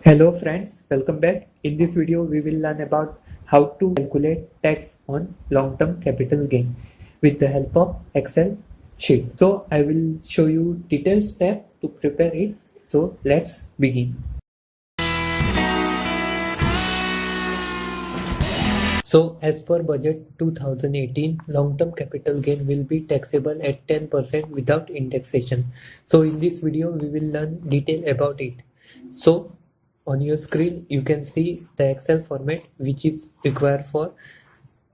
Hello friends, welcome back. In this video, we will learn about how to calculate tax on long-term capital gain with the help of Excel sheet. So I will show you detailed step to prepare it. So let's begin. So as per budget 2018, long-term capital gain will be taxable at 10% without indexation. So in this video, we will learn detail about it. So on your screen, you can see the Excel format which is required for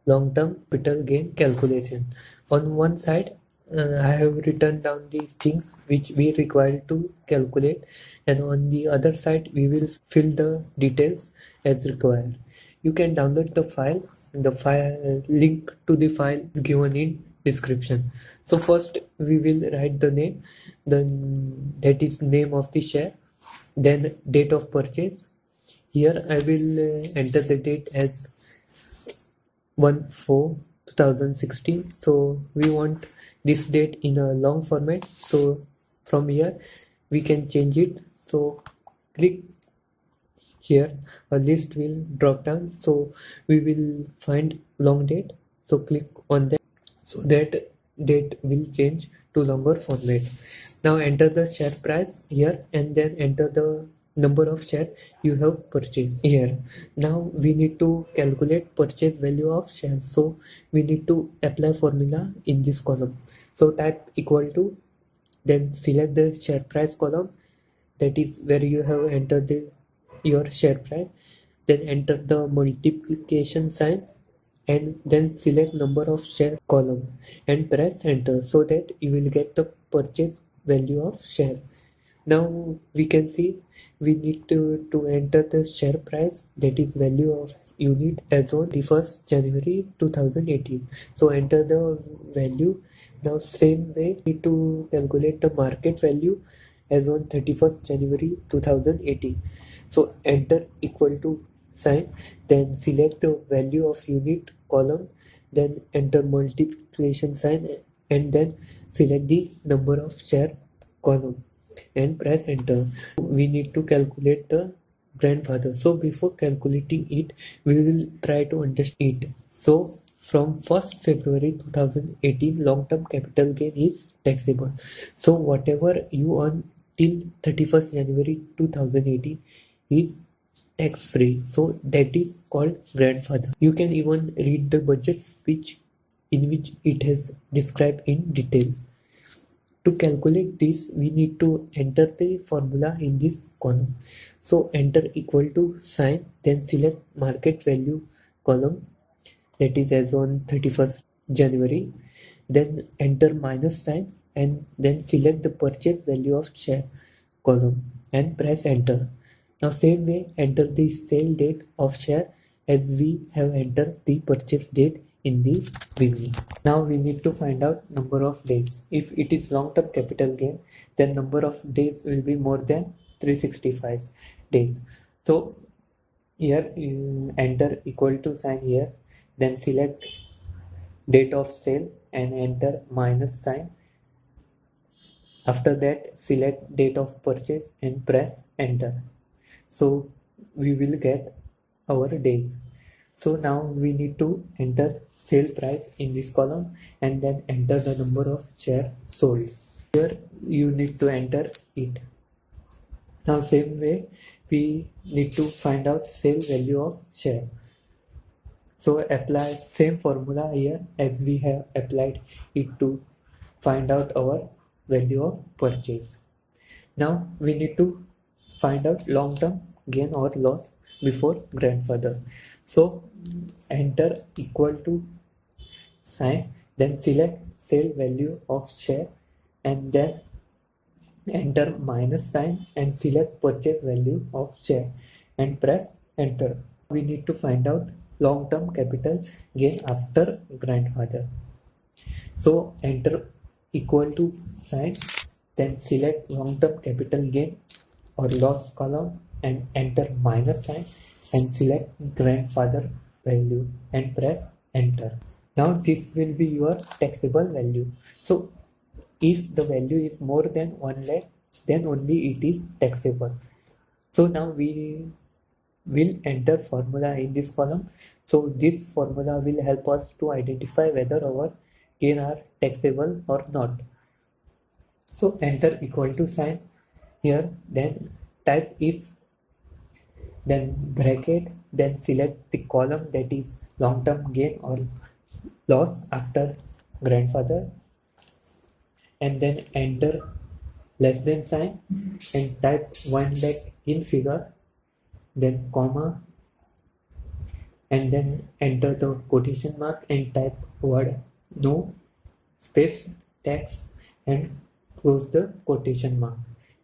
long-term capital gain calculation. On one side, I have written down the things which we require to calculate, and on the other side, we will fill the details as required. You can download the file. The file link to the file is given in description. So first, we will write the name, then that is name of the share, then date of purchase. Here I will enter the date as 1/4/2016. So we want this date in a long format, so from here we can change it. So click here, a list will drop down, so we will find long date. So click on that, so that date will change to longer format. Now enter the share price here, and then enter the number of share you have purchased here. Now we need to calculate purchase value of share, so we need to apply formula in this column. So type equal to, then select the share price column, that is where you have entered your share price, then enter the multiplication sign, and then select number of share column and press enter, so that you will get the purchase value of share. Now we can see we need to enter the share price, that is value of unit as on 31st January 2018. So enter the value. Now same way we need to calculate the market value as on 31st January 2018. So enter equal to sign, then select the value of unit column, then enter multiplication sign, and then select the number of share column and press enter. We need to calculate the grandfather. So before calculating it, we will try to understand it. So from 1st February 2018, long-term capital gain is taxable. So whatever you earn till 31st January 2018 is tax free, so that is called grandfather. You can even read the budget speech in which it has described in detail. To calculate this, we need to enter the formula in this column. So enter equal to sign, then select market value column, that is as on 31st January, then enter minus sign, and then select the purchase value of share column and press enter. Now same way enter the sale date of share as we have entered the purchase date in the beginning. Now we need to find out number of days. If it is long-term capital gain, then number of days will be more than 365 days. So here you enter equal to sign here, then select date of sale and enter minus sign. After that select date of purchase and press enter. So we will get our days. So now we need to enter sale price in this column and then enter the number of share sold. Here you need to enter it. Now same way we need to find out sale value of share. So apply same formula here as we have applied it to find out our value of purchase. Now we need to find out long-term gain or loss before grandfather. So enter equal to sign, then select sale value of share, and then enter minus sign and select purchase value of share and press enter. We need to find out long-term capital gain after grandfather. So enter equal to sign, then select long-term capital gain or loss column and enter minus sign and select grandfather value and press enter. Now this will be your taxable value. So if the value is more than 1 lakh, then only it is taxable. So now we will enter formula in this column. So this formula will help us to identify whether our gain are taxable or not. So enter equal to sign here, then type if, then bracket, then select the column that is long-term gain or loss after grandfather, and then enter less than sign and type 1 lakh in figure, then comma, and then enter the quotation mark and type word no space tax and close the quotation mark,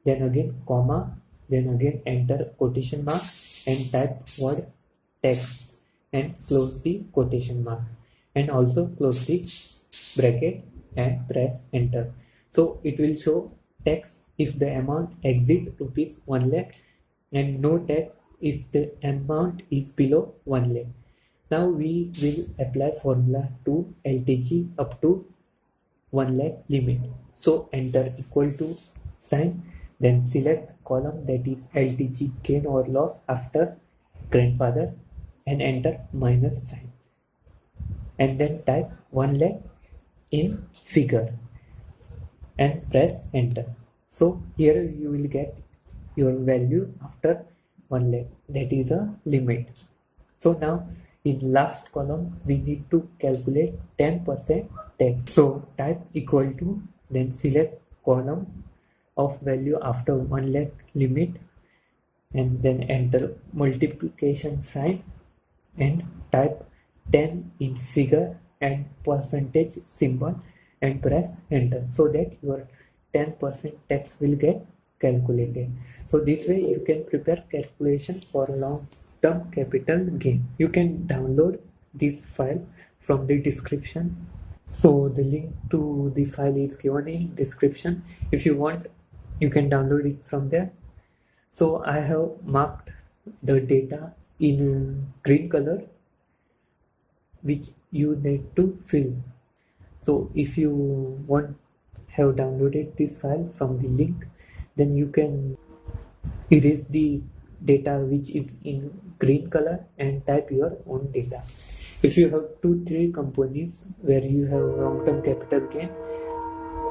then again comma, then again enter quotation mark and type word tax and close the quotation mark, and also close the bracket and press enter. So it will show tax if the amount exceeds rupees 1 lakh and no tax if the amount is below 1 lakh. Now we will apply formula to LTG up to 1 lakh limit. So enter equal to sign, then select column that is LTG gain or loss after grandfather and enter minus sign, and then type 1 lakh in figure and press enter. So here you will get your value after 1 lakh, that is a limit. So now in last column we need to calculate 10% tax. So type equal to, then select column of value after 1 lakh limit and then enter multiplication sign and type 10 in figure and percentage symbol and press enter, so that your 10% tax will get calculated. So this way you can prepare calculation for long-term capital gain. You can download this file from the description. So the link to the file is given in description. If you want, you can download it from there. So I have marked the data in green color which you need to fill. So if you want have downloaded this file from the link, then you can erase the data which is in green color and type your own data. If you have 2-3 companies where you have long-term capital gain,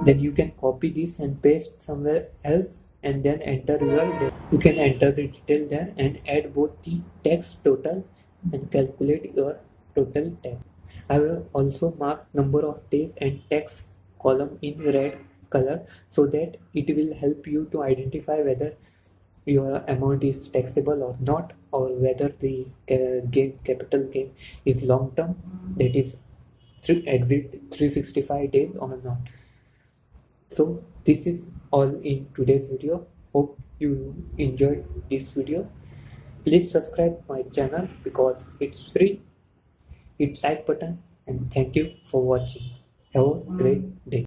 then you can copy this and paste somewhere else and then enter your data. You can enter the detail there and add both the tax total and calculate your total tax. I will also mark number of days and tax column in red color so that it will help you to identify whether your amount is taxable or not, or whether the capital gain is long term, that is exit 365 days or not. So this is all in today's video. Hope you enjoyed this video. Please subscribe my channel because it's free. Hit like button and thank you for watching. Have a great day.